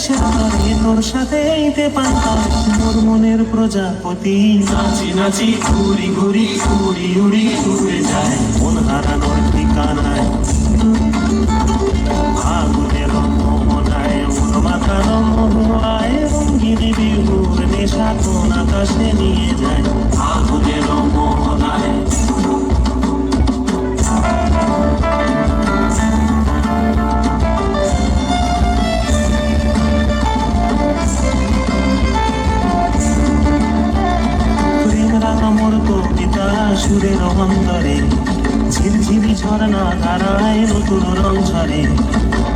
কিসের করে তোর সাথে এইতে পান্তার মোর মনের প্রজাপতি নাচি নাচি ঘুরি ঘুরি উড়ি উড়ি উড়ে যায় মন হারানোর ঠিকানায় আগুনের মোহনায় মন মাথার মোহায় রঙিন বিহুর নেশা কোন আকাশে নিয়ে যায় আগুনের মোহনায় মোর কবিতা সুরের অন্তরে ঝিরঝিরি ঝর্ণা ধারায় নতুন রং ঝরে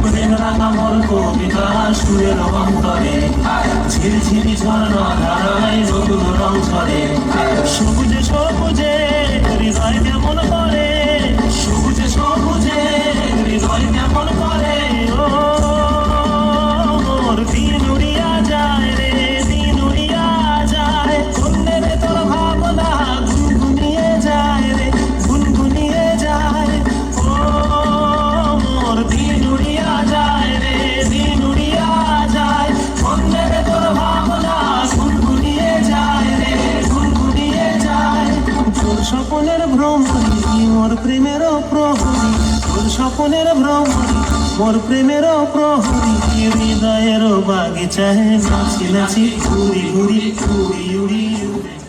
প্রেম রাঙা মোর কবিতা সুরের অন্তরে ঝিরঝিরি ঝর্ণা ধারায় নতুন রং ঝরে সবুজে সবুজে হৃদয় কেমন করে সবুজে সবুজে হৃদয় কেমন করে ও মোর দিন উড়িয়া যায় রে দিন উড়িয়া যায় অন্যের তোর ভাবনা গুনগুনিয়ে যায় রে গুনগুনিয়ে যায় ও মোর দিন উড়িয়া যায় রে দিন উড়িয়া যায় অন্যের তোর ভাবনা গুনগুনিয়ে যায় রে গুনগুনিয়ে যায় তোর স্বপ্নের ভ্রমণী মোর প্রেমের প্রহরী তোর স্বপ্নের ভ্রমণী মোর প্রেমের প্রহরী হৃদয়ের বাগিচায় নাচি নাচি ঘুরি ঘুরি উড়ি উড়ি